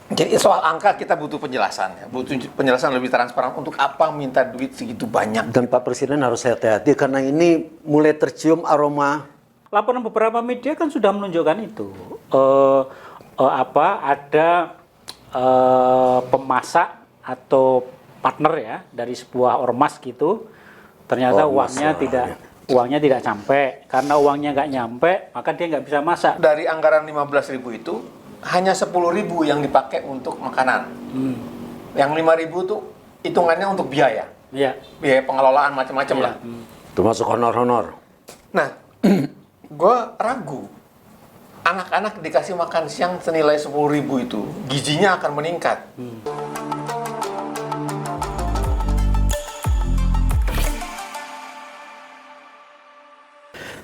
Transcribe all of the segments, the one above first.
Jadi soal angka kita butuh penjelasan, ya. Butuh penjelasan lebih transparan untuk apa minta duit segitu banyak. Dan Pak Presiden harus hati-hati karena ini mulai tercium aroma. Laporan beberapa media kan sudah menunjukkan itu. Ada pemasak atau partner ya dari sebuah ormas gitu. Ternyata uangnya tidak sampai. Karena uangnya nggak nyampe, maka dia nggak bisa masak. Dari anggaran 15.000 itu hanya 10.000 yang dipakai untuk makanan. Yang 5.000 tuh hitungannya untuk biaya. Iya. Biaya pengelolaan macam-macam lah. Termasuk honor-honor. Nah, gue ragu. Anak-anak dikasih makan siang senilai 10.000 itu, gizinya akan meningkat.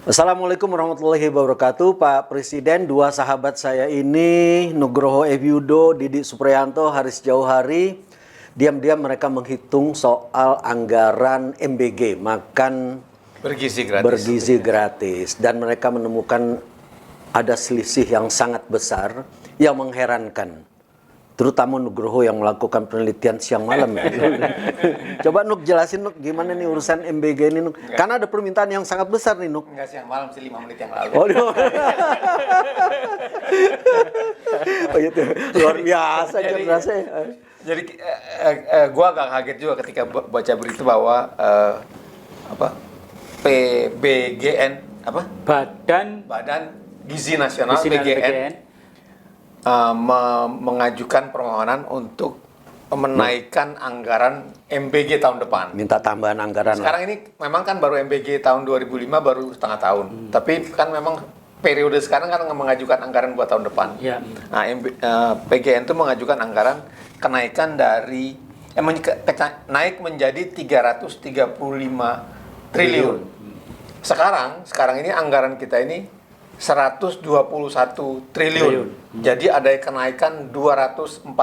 Assalamualaikum warahmatullahi wabarakatuh. Pak Presiden, dua sahabat saya ini, Nugroho Evyudo, Didi Supriyanto, Haris Jauhari, diam-diam mereka menghitung soal anggaran MBG, makan bergizi gratis. Dan mereka menemukan ada selisih yang sangat besar yang mengherankan. Terutama Nugroho yang melakukan penelitian siang malam ya. Coba Nuk jelasin Nuk gimana nih urusan MBG ini Nuk. Karena ada permintaan yang sangat besar nih Nuk. Enggak siang malam sih, 5 menit yang lalu. Oh gitu. Luar biasa cerdasnya. Jadi gua agak kaget juga ketika baca berita bahwa PBGN Badan Gizi Nasional BGN mengajukan permohonan untuk menaikkan anggaran MBG tahun depan. Minta tambahan anggaran. Sekarang ini memang kan baru MBG tahun 2005 baru setengah tahun. Tapi kan memang periode sekarang kan mengajukan anggaran buat tahun depan. Ya. Nah, PGN itu mengajukan anggaran kenaikan dari naik menjadi 335 triliun. Sekarang ini anggaran kita ini 121 triliun. Jadi ada kenaikan 214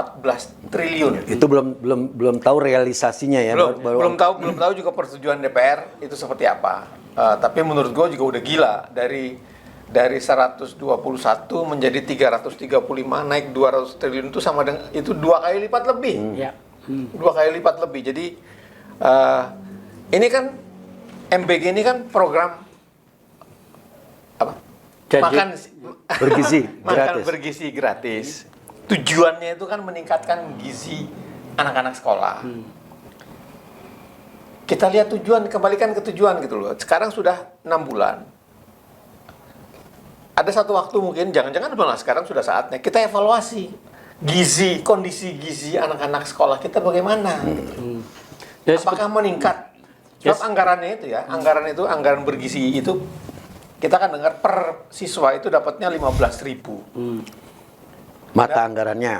triliun. Itu belum tahu realisasinya ya. Belum tahu juga persetujuan DPR itu seperti apa. Tapi menurut gue juga udah gila dari 121 menjadi 335 naik 200 triliun itu sama dengan itu 2 kali lipat lebih. 2 kali lipat lebih. Jadi ini kan MBG ini kan program makan bergizi gratis. Tujuannya itu kan meningkatkan gizi anak-anak sekolah. Kita lihat tujuan, kembalikan ke tujuan gitu loh. Sekarang sudah 6 bulan. Ada satu waktu mungkin, jangan-jangan malah sekarang sudah saatnya kita evaluasi kondisi gizi anak-anak sekolah kita bagaimana. Apakah meningkat? Sebab anggarannya itu ya, anggaran bergizi itu kita kan dengar per siswa itu dapatnya 15.000. Mata anggarannya.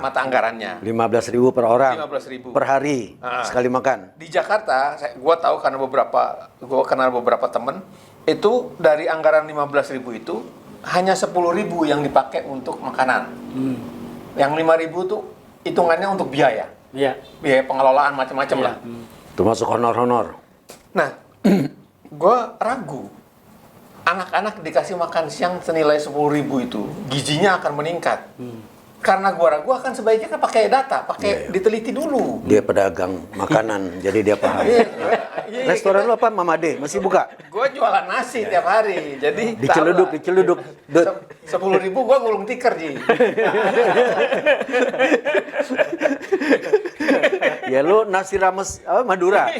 15.000 per orang. 15.000 per hari sekali makan. Di Jakarta, gua tahu karena gua kenal beberapa teman, itu dari anggaran 15.000 itu hanya 10.000 yang dipakai untuk makanan. Yang 5.000 tuh hitungannya untuk biaya. Iya. Biaya pengelolaan macam-macam lah. Termasuk honor-honor. Nah, gua ragu. Anak-anak dikasih makan siang senilai 10.000 itu, gizinya akan meningkat. Karena gua ragu akan sebaiknya kan pakai data, diteliti dulu. Dia pedagang makanan, jadi dia paham. Restoran lu apa, Mama D? Masih buka? Gua jualan nasi tiap hari, jadi Diceluduk. 10.000 gua gulung tikar, Ji. Ya lu nasi rames Madura.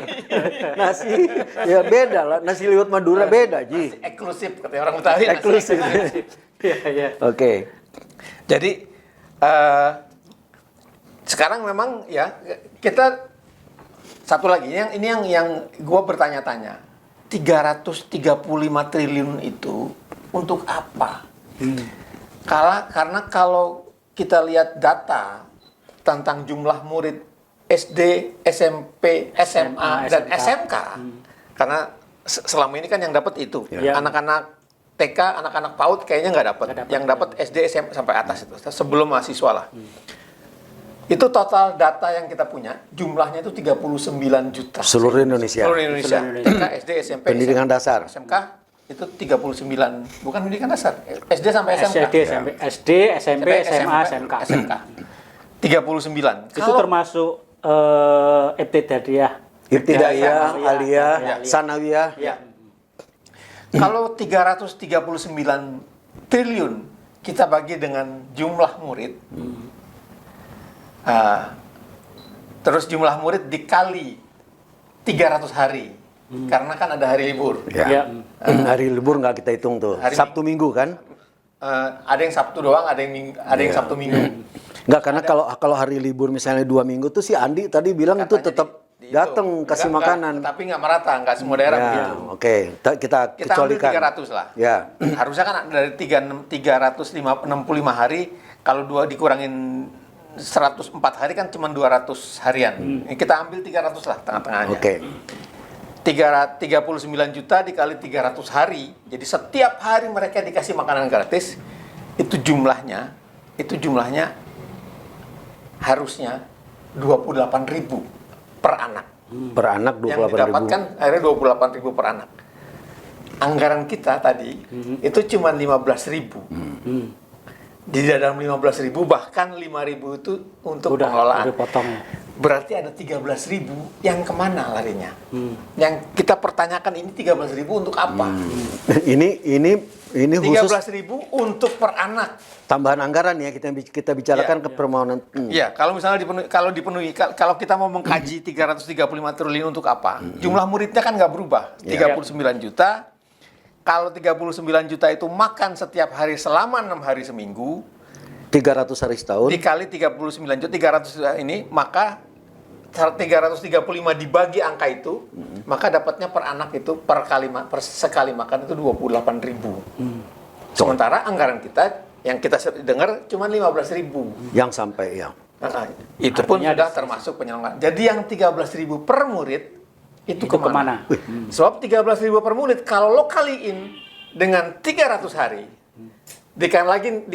Nasi ya beda lah, nasi liwet Madura beda, Ji. Eksklusif kata orang Betawi. Eksklusif. Iya. Oke. Jadi sekarang memang ya kita satu lagi ini yang gue bertanya-tanya, 335 triliun itu untuk apa? Karena kalau kita lihat data tentang jumlah murid SD, SMP, SMA dan SMK, karena selama ini kan yang dapat itu anak-anak TK, anak-anak PAUD kayaknya nggak dapat. Yang dapat SD, SMP sampai atas itu, sebelum mahasiswa lah. Itu total data yang kita punya, jumlahnya itu 39 juta. Seluruh Indonesia. TK, SD, SMP, pendidikan dasar. SMK itu 39, bukan pendidikan dasar. SD sampai SMK. SD, SMP, SMA, SMK. 39. Itu termasuk ibtidaiyah. Ibtidaiyah, Ya, aliyah, ya. sanawiyah. Ya. Kalau 339 triliun kita bagi dengan jumlah murid, terus jumlah murid dikali 300 hari, karena kan ada hari libur. Ya. Ya. Hari libur nggak kita hitung tuh. Hari Sabtu Minggu kan? Ada yang Sabtu doang, ada yang Sabtu Minggu. Nggak, karena kalau hari libur misalnya 2 minggu tuh si Andi tadi bilang itu Katanya tetap datang kasih makanan. Tapi nggak merata, nggak semua daerah Ya, begitu. oke. Kita Kita ambil kecualikan. 300 lah. Ya. Harusnya kan dari 365 hari, kalau dikurangin 104 hari kan cuma 200 harian. Kita ambil 300 lah tengah-tengahnya. Oke. 39 juta dikali 300 hari, jadi setiap hari mereka dikasih makanan gratis, itu jumlahnya harusnya 28.000 per anak. Per anak Yang 28.000. didapatkan akhirnya 28.000 per anak. Anggaran kita tadi itu cuma 15.000. Di dalam 15.000 bahkan 5.000 itu untuk pengelolaan. Udah potong ya. Berarti ada 13.000 yang kemana larinya? Yang kita pertanyakan ini 13.000 untuk apa? Ini khusus 13.000 untuk per anak. tambahan anggaran ya kita bicarakan Ya, ke permohonan. Iya, kalau misalnya dipenuhi, kalau kita mau mengkaji 335 triliun untuk apa? Jumlah muridnya kan nggak berubah, 39 juta. Kalau 39 juta itu makan setiap hari selama 6 hari seminggu, 300 hari setahun. dikali 39 juta, 300 ini, maka 335 dibagi angka itu, maka dapatnya per anak itu per sekali makan itu 28.000. Sementara anggaran kita yang kita dengar cuma 15.000. Yang sampai ya. Itu pun Artinya sudah ada termasuk penyelenggaraan. Jadi yang 13.000 per murid itu kemana? kemana? Sebab 13.000 per murid kalau lo kaliin dengan 300 hari, dikalikan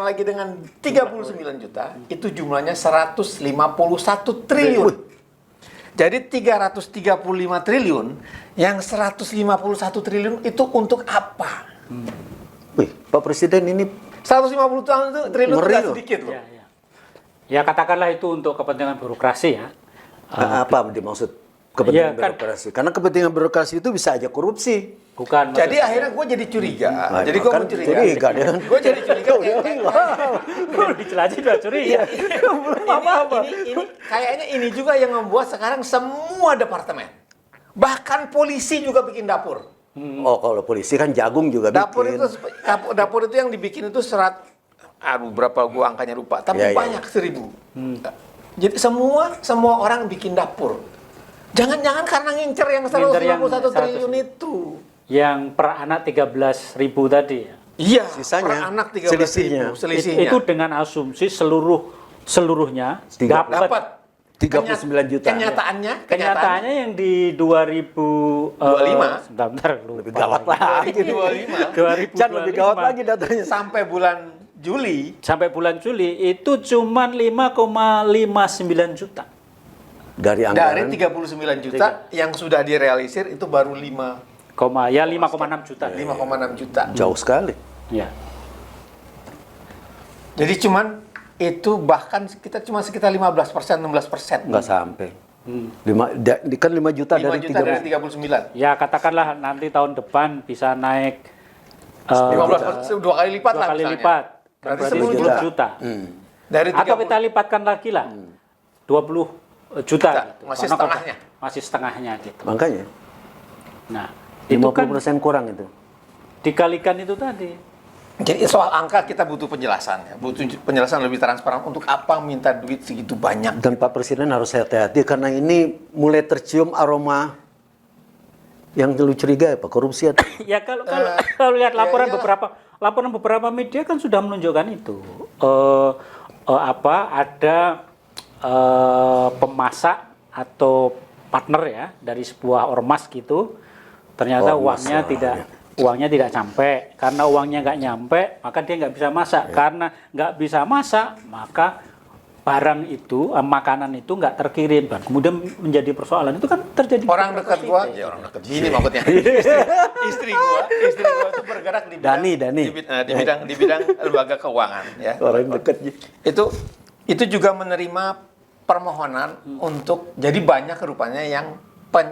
lagi dengan 39 juta, itu jumlahnya 151 triliun. Jadi 335 triliun, yang 151 triliun itu untuk apa? Wih, Pak Presiden ini 150 triliun itu Ngeri nggak loh. sedikit loh. Ya, ya. Ya katakanlah itu untuk kepentingan birokrasi ya. apa dimaksud kepentingan Iya, kan. birokrasi? Karena kepentingan birokrasi itu bisa aja korupsi. Bukan. Jadi maksud akhirnya gue jadi curiga. Nah, Jadi gue kan mencuriga. curiga dia. Gue jadi curiga. belum dijelasin udah curiga. Ini kayaknya ini juga yang membuat sekarang semua departemen, bahkan polisi juga bikin dapur. Oh, kalau polisi kan jagung juga Dapur bikin. dapur itu yang dibikin itu berapa gua angkanya lupa, tapi Ya, ya. banyak 1.000. Jadi semua orang bikin dapur. Jangan-jangan karena ngincer yang Ngincer yang 151 triliun 100. itu. Yang per anak 13.000 tadi ya. Iya, Sisanya, per anak 13.000 selisihnya. Itu dengan asumsi seluruhnya dapat 39 juta. kenyataannya yang di 2025 bentar Lebih gawat lagi. 2025 Can lebih gawat lagi datanya. sampai bulan Juli sampai bulan Juli itu cuman 5,59 juta. Dari dari anggaran 39 juta yang sudah direalisir itu baru 5,6 juta. 5,6 juta. jauh sekali. Ya. Jadi cuman itu bahkan kita cuma sekitar 15%, 16%. Nggak sampai. Kan 5 juta 5 dari juta dari 30. 39. Ya katakanlah nanti tahun depan bisa naik 15%, dua kali lipat lah kali misalnya. lipat. Berarti Berarti 10 10 juta. juta. Dari Atau 30 kita lipatkan lagi lah. 20 juta gitu. Masih Karena setengahnya. Masih setengahnya gitu. Makanya Nah, itu kan 50% kurang itu. dikalikan itu tadi. Jadi soal angka kita butuh penjelasan ya. Butuh penjelasan lebih transparan untuk apa minta duit segitu banyak. Dan Pak Presiden harus hati-hati karena ini mulai tercium aroma yang lu curiga ya Pak, korupsi atau Ya kalau lihat laporan iyalah. beberapa media kan sudah menunjukkan itu. Ada pemasak atau partner ya dari sebuah ormas gitu. Ternyata Ormas, uangnya tidak sampai. Karena uangnya nggak nyampe, maka dia nggak bisa masak. Karena nggak bisa masak, maka barang itu, makanan itu nggak terkirim. Dan kemudian menjadi persoalan. Itu kan terjadi. Orang dekat gua, ya orang dekat gini maksudnya. istri gua itu bergerak di bidang Dani. di bidang lembaga keuangan ya. orang dekat. Itu itu juga menerima permohonan untuk jadi banyak rupanya yang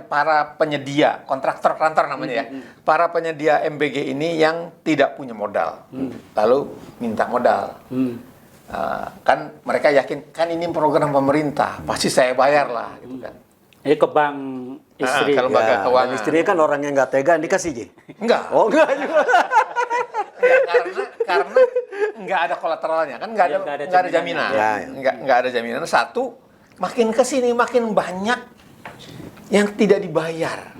para penyedia kontraktor kantor namanya ya, para penyedia MBG ini yang tidak punya modal, lalu minta modal. Kan mereka yakin kan ini program pemerintah, pasti saya bayar lah, gitu kan. Ini ke bank istri. Kalau lembaga Ya, keuangan. dan istrinya kan orang yang nggak tega dikasih Ji. Enggak. Oh enggak juga. karena nggak ada kolateralnya kan, nggak ada, Ya, nggak ada nggak ada jaminan, jaminannya. nggak ada jaminan. Satu, makin kesini makin banyak yang tidak dibayar.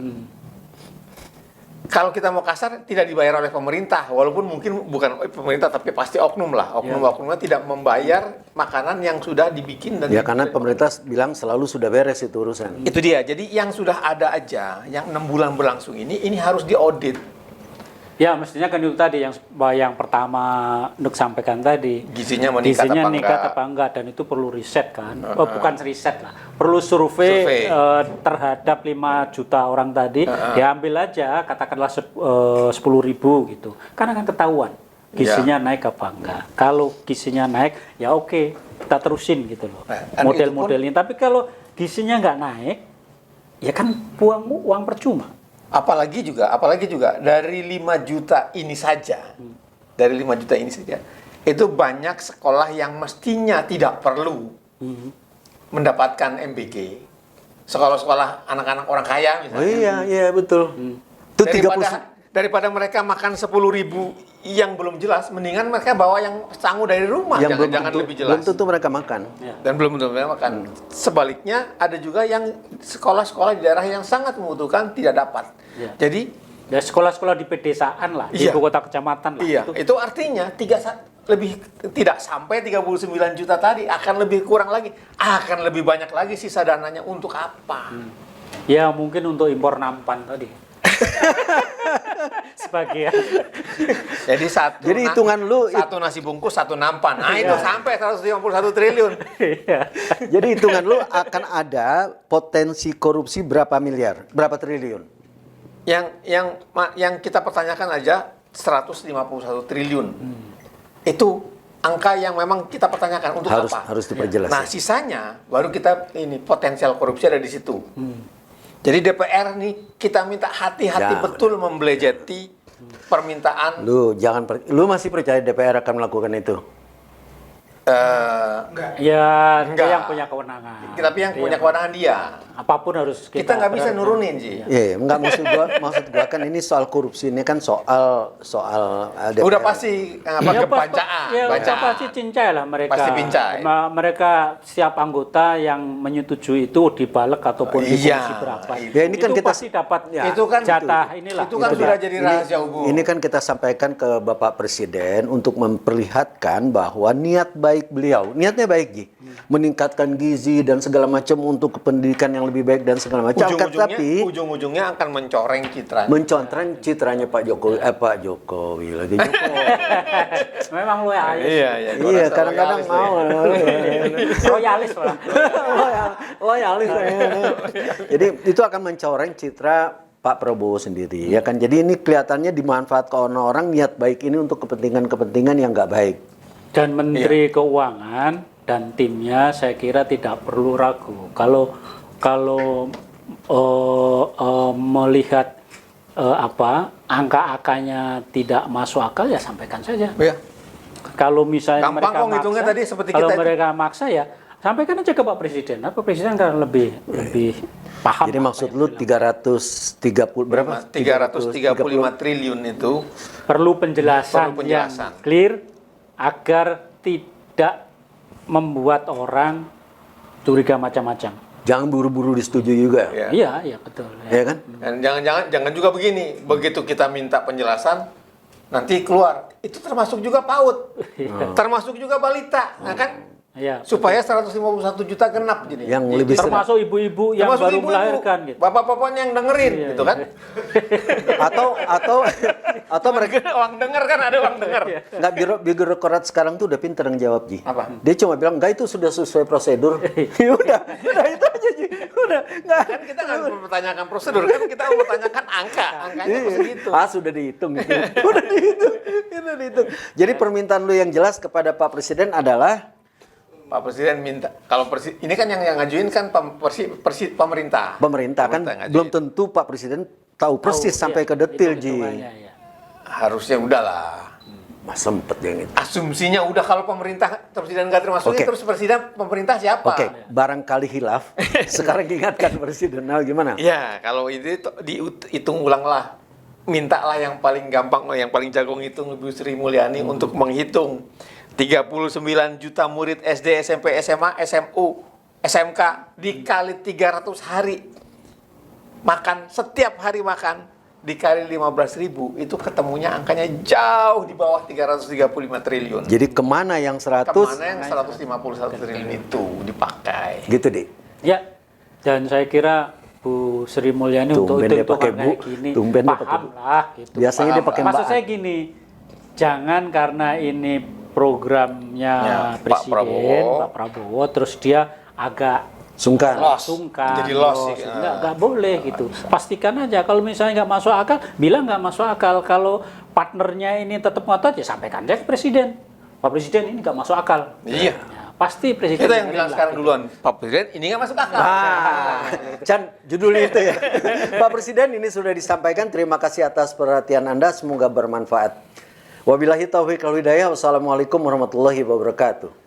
Kalau kita mau kasar, tidak dibayar oleh pemerintah, walaupun mungkin bukan pemerintah tapi pasti oknum lah, oknum-oknumnya tidak membayar makanan yang sudah dibikin dan Ya karena pemerintah bilang selalu sudah beres itu urusan. itu dia. Jadi yang sudah ada aja, yang 6 bulan berlangsung ini harus diaudit. Ya, mestinya kan itu tadi yang pertama Nuk sampaikan tadi. Gizinya meningkat Gizinya apa meningkat enggak? apa enggak, dan itu perlu riset kan. Bukan riset lah. Perlu survei, terhadap 5 juta orang tadi. Ya ambil aja katakanlah 10.000 gitu. Karena kan ketahuan gizinya naik apa enggak. Kalau gizinya naik ya oke, kita terusin gitu loh. Nah, Model-modelnya. Tapi kalau gizinya nggak naik, ya kan buang uang percuma. Apalagi juga dari 5 juta ini saja, dari 5 juta ini saja, itu banyak sekolah yang mestinya tidak perlu mendapatkan MBG. Sekolah-sekolah anak-anak orang kaya Oh misalnya. iya betul. Itu 30 Daripada mereka makan 10.000 yang belum jelas, mendingan mereka bawa yang sangu dari rumah, yang belum jangan tentu, lebih jelas. belum tentu mereka makan. Dan belum tentu mereka makan. Sebaliknya ada juga yang sekolah-sekolah di daerah yang sangat membutuhkan tidak dapat. Ya. Jadi Ya sekolah-sekolah di pedesaan lah, di Iya. ibu kota kecamatan lah. iya, itu artinya tidak sampai 39 juta tadi, akan lebih kurang lagi, akan lebih banyak lagi sisa dananya untuk apa? Ya mungkin untuk impor nampan tadi. Sebagian. Jadi Jadi hitungan lu satu nasi bungkus, satu nampan. Nah, itu sampai 151 triliun. Iya. Jadi hitungan lu akan ada potensi korupsi berapa miliar? Berapa triliun? Yang kita pertanyakan aja 151 triliun. Itu angka yang memang kita pertanyakan untuk apa? Harus diperjelas. Nah, sisanya baru kita ini potensial korupsi ada di situ. Jadi DPR nih kita minta hati-hati Ya. betul membelejeti permintaan. Lu masih percaya DPR akan melakukan itu? Ya, dia Enggak. yang punya kewenangan. Tapi yang punya kewenangan dia. Apapun harus Kita nggak bisa berharap. nurunin sih. Iya, enggak maksud gua kan ini soal korupsi, ini kan soal DPR. Udah pasti kebancaan. Ya, bacaan. pasti cincai lah mereka. Pasti cincai. Mereka siap anggota yang menyetujui itu dibalik ataupun di Iya. komisi berapa. Ya, ini kan itu kita- pasti dapat Itu kan jatah inilah. Itu kan sudah jadi rahasia umum. Ini kan kita sampaikan ke Bapak Presiden untuk memperlihatkan bahwa niat baik beliau, niatnya baik Ji, meningkatkan gizi dan segala macam untuk pendidikan yang lebih baik dan segala macam. Tapi ujung-ujungnya akan mencoreng citra. mencontreng citranya Pak Jokowi, Pak Jokowi lagi Jokowi. Memang lu ya. Iya. gua Iya, rasa kadang-kadang loyalis mau. Royalis malah. Loyalis. Jadi itu akan mencoreng citra Pak Prabowo sendiri, ya kan. Jadi ini kelihatannya dimanfaatkan orang niat baik ini untuk kepentingan-kepentingan yang nggak baik. Dan Menteri Keuangan dan timnya saya kira tidak perlu ragu. Kalau melihat angka-angkanya tidak masuk akal ya sampaikan saja. Iya. Kalau misalnya Gampang mereka kok ngitungnya maksa, tadi seperti kalau kita itu. mereka maksa ya sampaikan aja ke Pak Presiden. Pak Presiden kan lebih paham. Jadi maksud lu 330 berapa? 335 triliun itu Perlu penjelasan, Perlu penjelasan. yang clear agar tidak membuat orang curiga macam-macam. Jangan buru-buru disetujui juga. ya. Iya, betul. Ya kan? Dan jangan juga begini. Begitu kita minta penjelasan, nanti keluar. Itu termasuk juga PAUD. Termasuk juga balita, nah kan? Iya. Supaya 151 juta genap jadi. Yang lebih Termasuk ibu-ibu yang Termasuk baru ibu-ibu, melahirkan gitu. Bapak-bapaknya yang dengerin gitu kan. atau mereka Uang denger kan, ada uang denger. nggak birokrat sekarang tuh udah pinter ngejawab Ji. Apa? Dia cuma bilang enggak itu sudah sesuai prosedur. Ya udah itu aja Ji. Udah nggak. Kan kita nggak mempertanyakan prosedur, kan kita mempertanyakan angka. Angkanya kok segitu. Sudah dihitung itu. Udah dihitung. Jadi permintaan lu yang jelas kepada Pak Presiden adalah Pak Presiden minta kalau ini kan yang ngajuin kan pemerintah. Pemerintah kan ngajuin. belum tentu Pak Presiden tahu persis sampai ke detil, Ji. hitung-hitungannya, ya. Harusnya udahlah. Mas sempet yang itu. Asumsinya udah kalau presiden nggak termasuk Oke. terus pemerintah siapa? Oke, barangkali hilaf. Sekarang diingatkan Presiden. Nah, gimana? Ya, kalau itu dihitung ulanglah. Mintalah yang paling gampang, yang paling jago ngitung Ibu Sri Mulyani untuk menghitung 39 juta murid SD, SMP, SMA, SMU, SMK dikali 300 hari makan, setiap hari makan dikali 15.000 itu ketemunya angkanya jauh di bawah 335 triliun. Jadi kemana yang 100? Kemana yang 151 triliun itu dipakai? Gitu, Dik. Ya, dan saya kira Bu Sri Mulyani untuk Tumben dia hitung-hitungan pakai Bu, kayak gini tumben dia pakai paham Bu. lah gitu. Biasanya dia Paham pakai lah. Maksud mbak. saya gini, jangan karena ini programnya Ya, Pak Presiden, Prabowo. Pak Prabowo, terus dia agak Sungkan. Loss. sungkan, Jadi loss sih. nggak boleh gitu. Pastikan aja kalau misalnya nggak masuk akal, bilang nggak masuk akal. Kalau partnernya ini tetap ngotot, ya sampaikan aja ke Presiden. Pak Presiden ini nggak masuk akal. Iya. Ya, pasti Presiden. Kita yang bilang dengerin sekarang lah, duluan, Pak Presiden ini nggak masuk akal. Chan, judulnya itu ya. Pak Presiden, ini sudah disampaikan. Terima kasih atas perhatian Anda. Semoga bermanfaat. Wabillahi taufiq wal hidayah. Wassalamualaikum warahmatullahi wabarakatuh.